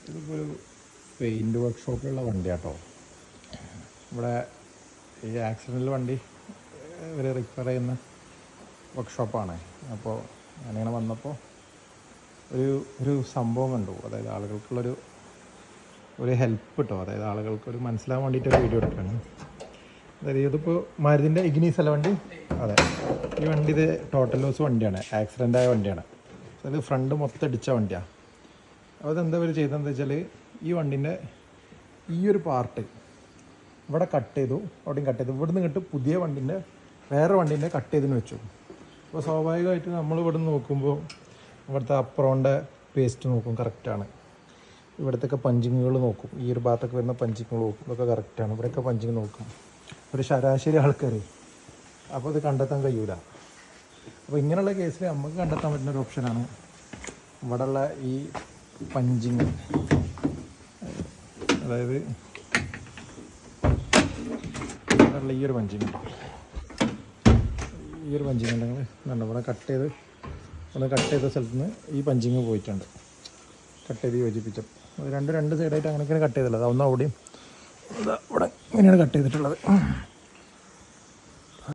ഇതിപ്പോൾ ഒരു പെയിൻറ്റ് വർക്ക്ഷോപ്പിലുള്ള വണ്ടിയാട്ടോ. ഇവിടെ ഈ ആക്സിഡൻറ്റിൽ വണ്ടി ഒരു റിപ്പയർ ചെയ്യുന്ന വർക്ക്ഷോപ്പാണ്. അപ്പോൾ ഞാനിങ്ങനെ വന്നപ്പോൾ ഒരു സംഭവം കണ്ടു. അതായത് ആളുകൾക്കുള്ളൊരു ഹെൽപ്പ് കിട്ടും. അതായത് ആളുകൾക്കൊരു മനസ്സിലാകാൻ വേണ്ടിയിട്ടൊരു വീഡിയോ എടുക്കുകയാണ്. അതായത് ഇതിപ്പോൾ മരുതിൻ്റെ ഇഗ്നീസ് അല്ല വണ്ടി. അതെ, ഈ വണ്ടി ഇത് ടോട്ടൽ ലോസ് വണ്ടിയാണ്, ആക്സിഡൻ്റായ വണ്ടിയാണ്. അതായത് ഫ്രണ്ട് മൊത്തം അടിച്ച വണ്ടിയാണ്. അപ്പോൾ അതെന്താ ഇവർ ചെയ്തതെന്ന് വെച്ചാൽ ഈ വണ്ടീൻ്റെ ഈ ഒരു പാർട്ട് ഇവിടെ കട്ട് ചെയ്തു, അവിടെയും കട്ട് ചെയ്തു. ഇവിടുന്ന് ഇങ്ങോട്ട് പുതിയ വണ്ടീൻ്റെ വേറെ വണ്ടീൻ്റെ കട്ട് ചെയ്തിന് വെച്ചു. അപ്പോൾ സ്വാഭാവികമായിട്ട് നമ്മൾ ഇവിടുന്ന് നോക്കുമ്പോൾ ഇവിടുത്തെ അപ്രോൻ്റെ പേസ്റ്റ് നോക്കും, കറക്റ്റാണ്. ഇവിടത്തെയൊക്കെ പഞ്ചിങ്ങുകൾ നോക്കും, ഈ ഒരു ഭാഗത്തൊക്കെ വരുന്ന പഞ്ചിങ്ങുകൾ നോക്കും, ഇതൊക്കെ കറക്റ്റാണ്. ഇവിടെയൊക്കെ പഞ്ചിങ് നോക്കും ഒരു ശരാശരി ആൾക്കാർ. അപ്പോൾ ഇത് കണ്ടെത്താൻ കഴിയൂല. അപ്പോൾ ഇങ്ങനെയുള്ള കേസിൽ നമുക്ക് കണ്ടെത്താൻ പറ്റുന്ന ഒരു ഓപ്ഷനാണ് ഇവിടെയുള്ള ഈ പഞ്ചിങ്. അതായത് ഇവിടെയുള്ള ഈ ഒരു പഞ്ചിങ് ഉണ്ടെങ്കിൽ ഇവിടെ കട്ട് ചെയ്ത സ്ഥലത്ത് നിന്ന് ഈ പഞ്ചിങ് പോയിട്ടുണ്ട്. കട്ട് ചെയ്ത് യോജിപ്പിച്ചു രണ്ട് സൈഡായിട്ട് അങ്ങനെയൊക്കെയാണ് കട്ട് ചെയ്തിട്ടുള്ളത്. ഒന്ന് അവിടെയും ഇവിടെ ഇങ്ങനെയാണ് കട്ട് ചെയ്തിട്ടുള്ളത്.